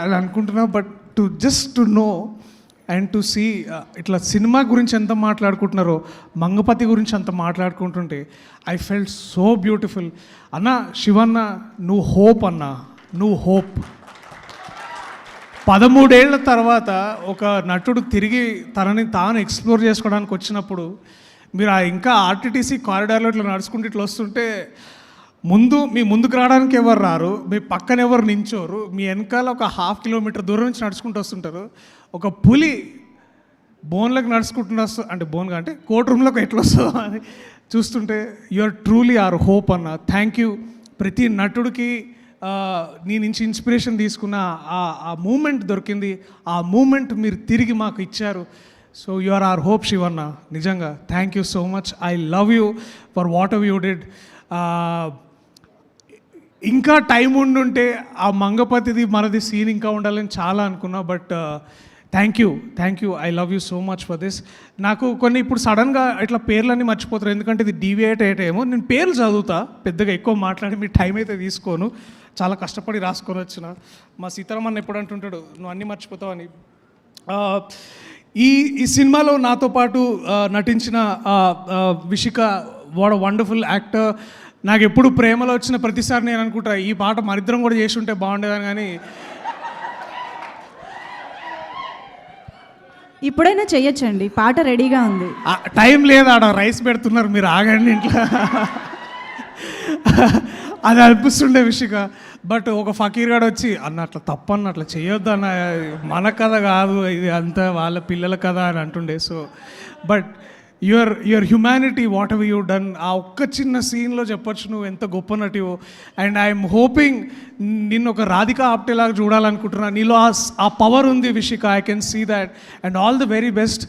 అని అనుకుంటున్నా. But just to know and to see ఇట్లా సినిమా గురించి ఎంత మాట్లాడుకుంటున్నారో, మంగపతి గురించి అంత మాట్లాడుకుంటుంటే ఐ ఫెల్ట్ సో బ్యూటిఫుల్. అన్న శివన్న, నువ్వు హోప్ అన్న, నువ్వు హోప్. 13 ఏళ్ల తర్వాత ఒక నటుడు తిరిగి తనని తాను ఎక్స్ప్లోర్ చేసుకోవడానికి వచ్చినప్పుడు మీరు ఇంకా ఆర్టీటీసీ కారిడార్లో ఇట్లా నడుచుకుంటూ ఇట్లా వస్తుంటే మీ ముందుకు రావడానికి ఎవరు రారు, మీ పక్కన ఎవరు నించోరు, మీ వెనకాల ఒక 1/2 కిలోమీటర్ దూరం నుంచి నడుచుకుంటూ వస్తుంటారు. ఒక పులి బోన్లోకి నడుచుకుంటున్న అంటే బోన్గా అంటే కోర్ట్ రూమ్లోకి ఎట్లా వస్తుందో అని చూస్తుంటే you are truly our hope అన్న. Thank you. ప్రతి నటుడికి నీ నుంచి ఇన్స్పిరేషన్ తీసుకున్న ఆ మూమెంట్ దొరికింది, ఆ మూమెంట్ మీరు తిరిగి మాకు ఇచ్చారు. So you are our hope Shivanna. నిజంగా thank you so much. I love you for whatever you did. ఇంకా టైం ఉండుంటే ఆ మంగపతిది మనది సీన్ ఇంకా ఉండాలని చాలా అనుకున్నా. But thank you. I love you so much for this. నాకు కొన్ని ఇప్పుడు సడన్గా ఇట్లా పేర్లన్నీ మర్చిపోతారు, ఎందుకంటే ఇది డీవియేట్ అయ్యేటేమో. నేను పేర్లు చదువుతా, పెద్దగా ఎక్కువ మాట్లాడి మీ టైం అయితే తీసుకోను. చాలా కష్టపడి రాసుకొని వచ్చిన. మా సీతారామన్ ఎప్పుడు అంటుంటాడు నువ్వు అన్నీ మర్చిపోతావు అని. ఈ సినిమాలో నాతో పాటు నటించిన Vishika, what a wonderful actor. నాకు ఎప్పుడు ప్రేమలో వచ్చిన ప్రతిసారి నేను అనుకుంటా ఈ పాట మరిద్దరం కూడా చేసి ఉంటే బాగుండేదని, కానీ ఇప్పుడైనా చెయ్యొచ్చండి, పాట రెడీగా ఉంది. టైం లేదు, ఆడ రైస్ పెడుతున్నారు, మీరు ఆగండి ఇంట్లో అది అనిపిస్తుండే విషిక. బట్ ఒక ఫకీర్ గాడు వచ్చి అన్న అట్లా తప్పన్న, అట్లా చేయొద్దు అన్న, మన కథ కాదు ఇది, అంతా వాళ్ళ పిల్లల కథ అని అంటుండే. So but your humanity, what ever you done, ఆ ఒక్క చిన్న సీన్లో చెప్పొచ్చు నువ్వు ఎంత గొప్ప నటివో. అండ్ ఐఎమ్ హోపింగ్ నిన్ను ఒక రాధికా ఆప్టేలాగా చూడాలనుకుంటున్నా. నీలో ఆ పవర్ ఉంది Vishika, I can see that. And all the very best.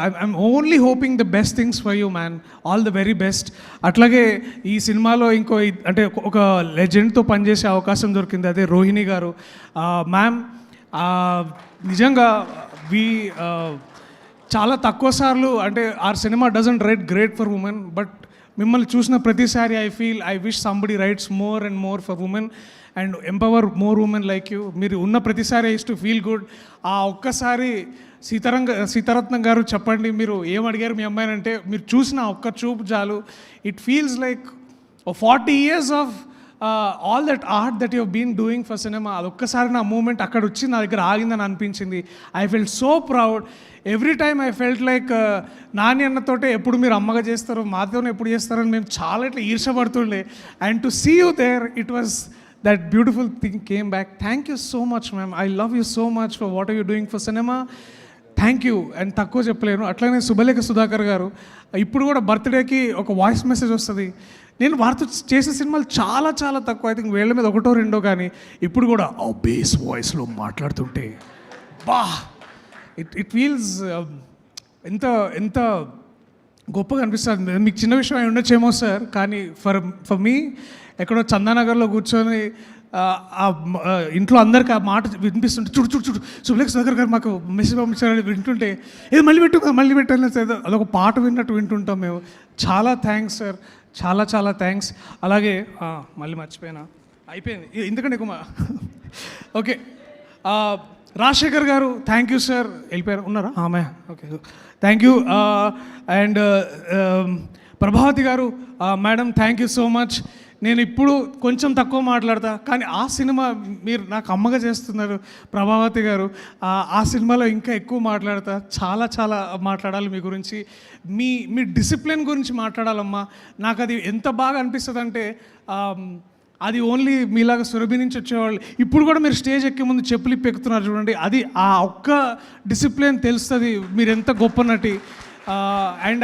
I'm only hoping the best things for you man. All the very best. అట్లాగే ఈ సినిమాలో అంటే ఒక లెజెండ్తో పనిచేసే అవకాశం దొరికింది, అదే రోహిణి గారు. మ్యామ్ నిజంగా చాలా తక్కువ సార్లు అంటే our cinema doesn't write great for women, but మిమ్మల్ని చూసిన ప్రతిసారి I wish somebody writes more and more for women and empower more women like you. మీరు ఉన్న ప్రతిసారి ఐస్ టు ఫీల్ గుడ్. ఆ ఒక్కసారి సీతారత్నం గారు చెప్పండి, మీరు ఏం అడిగారు మీ అమ్మాయిని అంటే, మీరు చూసిన ఒక్క చూపు చాలు, it feels like 40 years of all that art that you been doing for cinema. అదొక్కసారి నా మూమెంట్ అక్కడ వచ్చి నా దగ్గర ఆగిందని అనిపించింది. I felt so proud. Every time I felt like Nani అన్నతోటే ఎప్పుడు మీరు అమ్మగా చేస్తారు, మాతోనే ఎప్పుడు చేస్తారని మేము చాలా ఇట్లా ఈర్షపడుతుండే. And to see you there, it was that beautiful thing came back. Thank you so much ma'am. I love you so much for what are you doing for cinema. Thank you. And తక్కువ చెప్పలేను. అట్లనే శుభలేఖ సుధాకర్ గారు, ఇప్పుడు కూడా బర్త్డేకి ఒక voice message వస్తుంది. నేను వారితో చేసే సినిమాలు చాలా చాలా తక్కువ, ఐ థింక్ వేళ్ళ మీద 1 or 2, కానీ ఇప్పుడు కూడా ఆ బేస్ వాయిస్లో మాట్లాడుతుంటే బా ఇట్ ఫీల్స్ ఎంత గొప్పగా అనిపిస్తుంది. మీకు చిన్న విషయం అయి ఉండొచ్చేమో సార్, కానీ ఫర్ మీ ఎక్కడో చందానగర్లో కూర్చొని ఇంట్లో అందరికీ ఆ మాట వినిపిస్తుంటే చూడు శుభలేఖ సుధాకర్ గారు మాకు మెసేజ్ పంపించారని వింటుంటే ఏదో మళ్ళీ పెట్టాలి అదొక పాట విన్నట్టు వింటుంటాం మేము. చాలా థ్యాంక్స్ సార్, చాలా చాలా థ్యాంక్స్. అలాగే మళ్ళీ మర్చిపోయినా, అయిపోయింది ఎందుకంటే ఎక్కువ. ఓకే, రాజశేఖర్ గారు థ్యాంక్ యూ సార్. వెళ్ళిపోయారు, ఉన్నారా? ఆమె okay, thank you. And Prabhavati గారు, madam thank you so much. నేను ఇప్పుడు కొంచెం తక్కువ మాట్లాడతా, కానీ ఆ సినిమా మీరు నాకు అమ్మగా చేస్తున్నారు ప్రభావతి గారు. ఆ సినిమాలో ఇంకా ఎక్కువ మాట్లాడతా, చాలా చాలా మాట్లాడాలి మీ గురించి. మీ డిసిప్లిన్ గురించి మాట్లాడాలమ్మా. నాకు అది ఎంత బాగా అనిపిస్తుంది అంటే, అది ఓన్లీ మీలాగా సురభి నుంచి వచ్చేవాళ్ళు ఇప్పుడు కూడా మీరు స్టేజ్ ఎక్కే ముందు చెప్పులు ఇప్పెక్కుతున్నారు చూడండి, అది ఆ ఒక్క డిసిప్లిన్ తెలుస్తుంది మీరు ఎంత గొప్ప నటి. And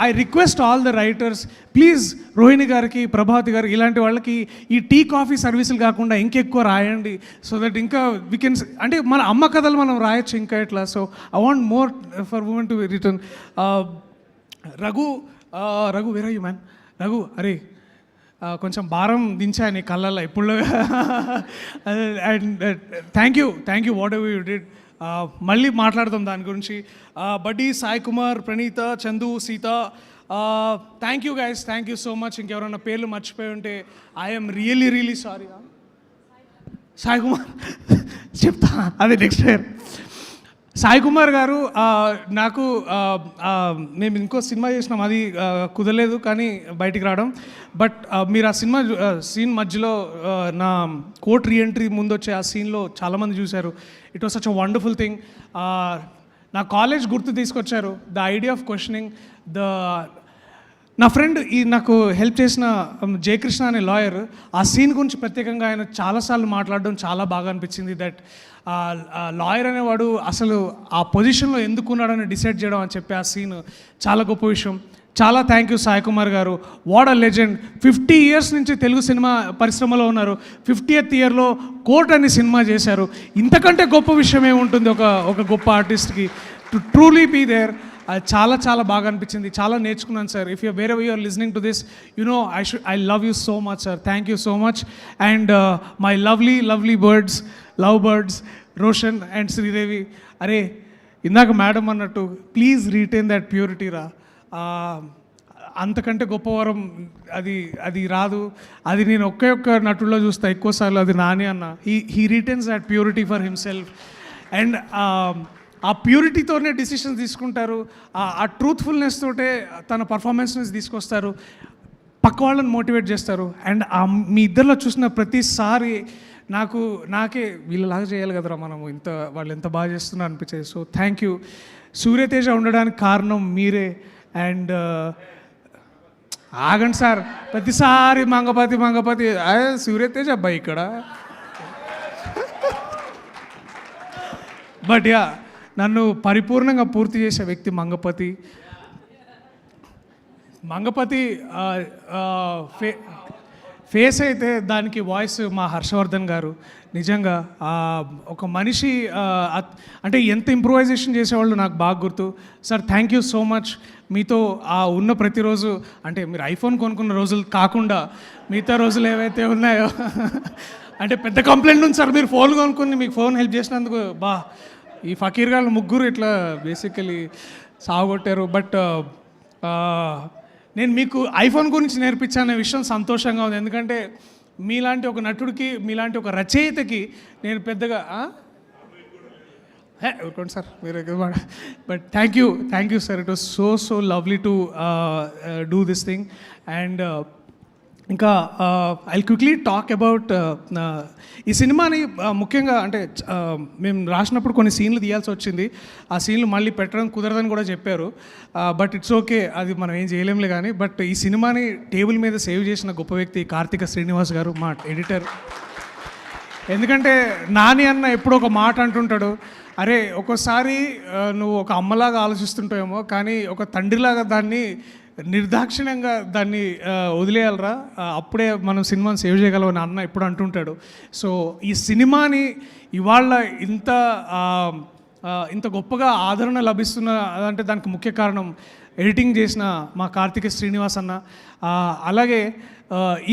I request all the writers, please Rohini గారికి, ప్రభావతి గారికి, ఇలాంటి వాళ్ళకి ఈ టీ కాఫీ సర్వీసులు కాకుండా ఇంకెక్కువ రాయండి. సో దట్ ఇంకా వీ కెన్, అంటే మన అమ్మ కథలు మనం రాయొచ్చు ఇంకా ఇట్లా. So I want more for women to return. Raghu where are you man? Raghu, అరే కొంచెం భారం దించా నీ కళ్ళల్లో ఇప్పుడు. And thank you whatever you did. మళ్ళీ మాట్లాడదాం దాని గురించి. Buddy, Sai Kumar, Praneetha, Chandu, Seetha, thank you guys, thank you so much. ఇంకెవరైనా పేర్లు మర్చిపోయి ఉంటే I'm really sorry. Sai Kumar చెప్తా, అదే నెక్స్ట్ ఇయర్. సాయి కుమార్ గారు నాకు మేము ఇంకో సినిమా చేసినాం, అది కుదరలేదు కానీ బయటికి రావడం. బట్ మీరు ఆ సినిమా సీన్ మధ్యలో నా కోర్ట్ రీఎంట్రీ ముందు వచ్చే ఆ సీన్లో చాలామంది చూశారు. It was such a wonderful thing. నా కాలేజ్ గుర్తు తీసుకొచ్చారు. ద ఐడియా ఆఫ్ క్వశ్చనింగ్ నా ఫ్రెండ్ నాకు హెల్ప్ చేసిన జయకృష్ణ అనే లాయర్, ఆ సీన్ గురించి ప్రత్యేకంగా ఆయన చాలాసార్లు మాట్లాడడం చాలా బాగా అనిపించింది. దట్ లాయర్ అనేవాడు అసలు ఆ పొజిషన్లో ఎందుకు ఉన్నాడని డిసైడ్ చేయడం అని చెప్పి ఆ సీన్ చాలా గొప్ప విషయం. చాలా థ్యాంక్ యూ సాయి కుమార్ గారు. What a legend. 50 years నుంచి తెలుగు సినిమా పరిశ్రమలో ఉన్నారు. 50th yearలో కోర్ట్ అని సినిమా చేశారు. ఇంతకంటే గొప్ప విషయం ఏముంటుంది ఒక గొప్ప ఆర్టిస్ట్కి. To truly be there. చాలా చాలా బాగా అనిపించింది, చాలా నేర్చుకున్నాను sir. If you wherever you are listening to this, you know I love you so much sir. Thank you so much. And my lovely birds, love birds, Roshan and Sridevi. అరే ఇందాక madam అన్నట్టు please retain that purity రా. అంతకంటే గొప్ప వరం అది రాదు. అది నేను ఒక్క నటుల్లో చూస్తా ఎక్కువసార్లు, అది నాని అన్న. He retains that purity for himself. And ఆ ప్యూరిటీతోనే డిసిషన్స్ తీసుకుంటారు. ఆ ట్రూత్ఫుల్నెస్ తోటే తన పర్ఫార్మెన్స్ని తీసుకొస్తారు, పక్క వాళ్ళని మోటివేట్ చేస్తారు. అండ్ మీ ఇద్దరిలో చూసిన ప్రతిసారి నాకే వీళ్ళలాగా చేయాలి కదరా మనము, వాళ్ళు ఎంత బాగా చేస్తున్నారు అనిపించేది. So thank you. సూర్యతేజ ఉండడానికి కారణం మీరే. అండ్ ఆగండి సార్, ప్రతిసారి మంగపతి సూర్యతేజ అబ్బాయి ఇక్కడ. బట్ యా, నన్ను పరిపూర్ణంగా పూర్తి చేసే వ్యక్తి మంగపతి ఫేస్ అయితే దానికి వాయిస్ మా హర్షవర్ధన్ గారు. నిజంగా ఒక మనిషి అంటే ఎంత ఇంప్రూవైజేషన్ చేసేవాళ్ళు నాకు బాగా గుర్తు. Sir thank you so much. మీతో ఉన్న ప్రతిరోజు, అంటే మీరు ఐఫోన్ కొనుక్కున్న రోజులు కాకుండా మిగతా రోజులు ఏవైతే ఉన్నాయో అంటే పెద్ద కంప్లైంట్ ఉంది సార్, మీరు ఫోన్ కొనుక్కుని మీకు ఫోన్ హెల్ప్ చేసినందుకు ఈ ఫకీర్ గారు ముగ్గురు ఇట్లా బేసికలీ సాగొట్టారు. బట్ నేను మీకు ఐఫోన్ గురించి నేర్పించానే విషయం సంతోషంగా ఉంది. ఎందుకంటే మీలాంటి ఒక నటుడికి, మీలాంటి ఒక రచయితకి నేను పెద్దగా ఊరుకోండి సార్ మీరు. But thank you sir. It was so lovely to do this thing. And ఇంకా ఐ క్విక్లీ టాక్ అబౌట్ ఈ సినిమాని. ముఖ్యంగా అంటే మేము రాసినప్పుడు కొన్ని సీన్లు తీయాల్సి వచ్చింది. ఆ సీన్లు మళ్ళీ పెట్టడం కుదరదని కూడా చెప్పారు. బట్ ఇట్స్ ఓకే, అది మనం ఏం చేయలేంలే కానీ. బట్ ఈ సినిమాని టేబుల్ మీద సేవ్ చేసిన గొప్ప వ్యక్తి కార్తిక శ్రీనివాస్ గారు, మా ఎడిటర్. ఎందుకంటే నాని అన్న ఎప్పుడో ఒక మాట అంటుంటాడు, అరే ఒక్కోసారి నువ్వు ఒక అమ్మలాగా ఆలోచిస్తుంటావేమో కానీ ఒక తండ్రిలాగా దాన్ని నిర్దాక్షిణ్యంగా దాన్ని వదిలేయాలరా, అప్పుడే మనం సినిమాని సేవ్ చేయగలమని అన్న ఎప్పుడు అంటుంటాడు. సో ఈ సినిమాని ఇవాళ ఇంత గొప్పగా ఆదరణ లభిస్తున్న అంటే దానికి ముఖ్య కారణం ఎడిటింగ్ చేసిన మా కార్తిక శ్రీనివాస్ అన్న. అలాగే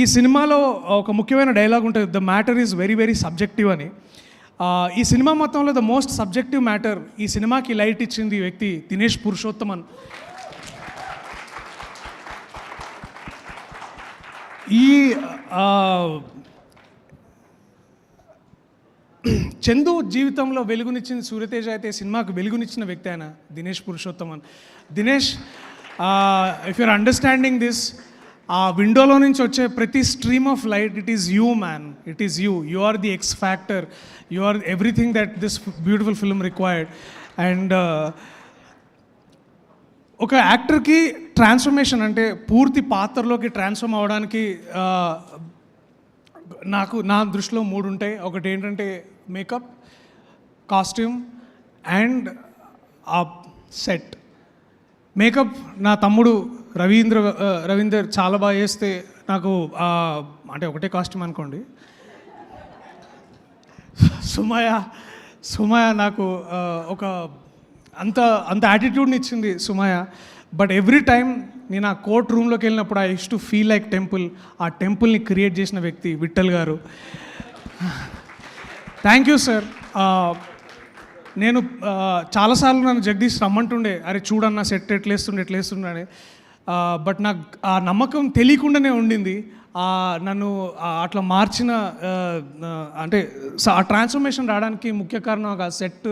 ఈ సినిమాలో ఒక ముఖ్యమైన డైలాగ్ ఉంటుంది, the matter is very subjective అని. ఈ సినిమా మొత్తంలో ద మోస్ట్ సబ్జెక్టివ్ మ్యాటర్, ఈ సినిమాకి లైట్ ఇచ్చింది ఈ వ్యక్తి దినేష్ పురుషోత్తమన్. చందు జీవితంలో వెలుగునిచ్చిన సూర్యతేజ అయితే సినిమాకు వెలుగునిచ్చిన వ్యక్తి ఆయన Dinesh Purushothaman. Dinesh, if your understanding this, ఆ విండోలో నుంచి వచ్చే ప్రతి stream of light, it is you man, it is you are the X factor, you are everything that this beautiful film required. అండ్ ఒక యాక్టర్కి ట్రాన్స్ఫర్మేషన్ అంటే పూర్తి పాత్రలోకి ట్రాన్స్ఫార్మ్ అవ్వడానికి నా దృష్టిలో 3 ఉంటాయి. ఒకటి ఏంటంటే మేకప్, కాస్ట్యూమ్ అండ్ ఆ సెట్. మేకప్ నా తమ్ముడు రవీందర్ చాలా బాగా చేస్తే నాకు అంటే ఒకటే కాస్ట్యూమ్ అనుకోండి. సుమయ నాకు ఒక అంత యాటిట్యూడ్ని ఇచ్చింది సుమయ. బట్ ఎవ్రీ టైం నేను ఆ కోర్ట్ రూమ్లోకి వెళ్ళినప్పుడు I use to feel like temple. ఆ టెంపుల్ని క్రియేట్ చేసిన వ్యక్తి విఠల్ గారు. Thank you sir. నేను చాలాసార్లు నన్ను జగదీష్ రమ్మంటుండే, అరే చూడన్నా సెట్ ఎట్లేస్తుండే అని. బట్ నాకు ఆ నమ్మకం తెలియకుండానే ఉండింది. నన్ను అట్లా మార్చిన అంటే ఆ ట్రాన్స్ఫర్మేషన్ రావడానికి ముఖ్య కారణం ఆ సెట్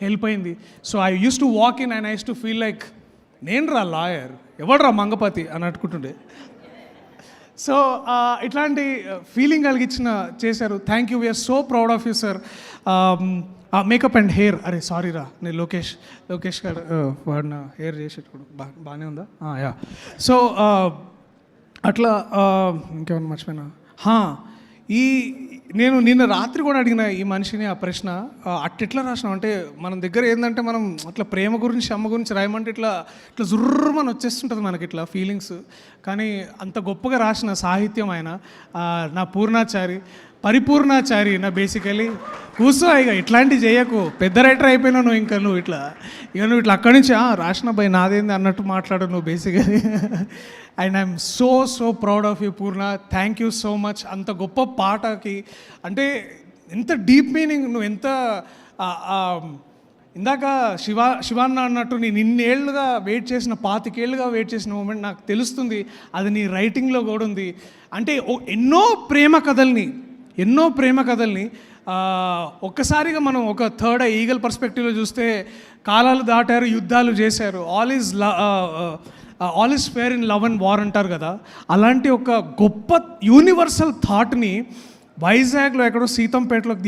హెల్ప్ అయింది. So I use to walk in and I use to feel like నేను రా లాయర్, ఎవడరా మంగపతి అని అనుకుంటుండే. సో ఇట్లాంటి ఫీలింగ్ కలిగించిన చేశారు. Thank you, we're so proud of you sir. Makeup and hair, అరే సారీ రా, నేను లోకేష్ గారు వాడిన హెయిర్ చేసేటప్పుడు బాగానే ఉందా? యా. సో అట్లా ఇంకేమన్నా మర్చిపోయినా, నేను నిన్న రాత్రి కూడా అడిగిన ఈ మనిషిని ఆ ప్రశ్న, అట్టెట్లా రాసినాం అంటే మన దగ్గర ఏంటంటే మనం అట్లా ప్రేమ గురించి అమ్మ గురించి రాయమంటే ఇట్లా జుర్రమని వచ్చేస్తుంటుంది మనకి ఇట్లా ఫీలింగ్స్. కానీ అంత గొప్పగా రాసిన సాహిత్యం ఆయన, నా పూర్ణాచారి, పరిపూర్ణాచారి నా బేసికలీ. కూర్చో ఇక ఇట్లాంటివి చేయకు, పెద్ద రైటర్ అయిపోయినావు నువ్వు. ఇంకా నువ్వు ఇట్లా అక్కడి నుంచి రాసిన బై నాదేంది అన్నట్టు మాట్లాడు నువ్వు basically. And I'm so proud of you Purna, thank you so much. అంత గొప్ప పాటకి అంటే ఎంత డీప్ మీనింగ్, నువ్వు ఎంత ఇందాక శివాన్న అన్నట్టు నేను ఇన్నేళ్లుగా వెయిట్ చేసిన 25 ఏళ్ళుగా వెయిట్ చేసిన మూమెంట్ నాకు తెలుస్తుంది, అది నీ రైటింగ్లో కూడా ఉంది. అంటే ఎన్నో ప్రేమ కథల్ని ఒక్కసారిగా మనం ఒక థర్డ్ ఈగల్ పర్స్పెక్టివ్లో చూస్తే కాలాలు దాటారు, యుద్ధాలు చేశారు, all is fair in love and war అంటారు కదా. అలాంటి ఒక గొప్ప యూనివర్సల్ థాట్ని వైజాగ్లో ఎక్కడో సీతంపేటలోకి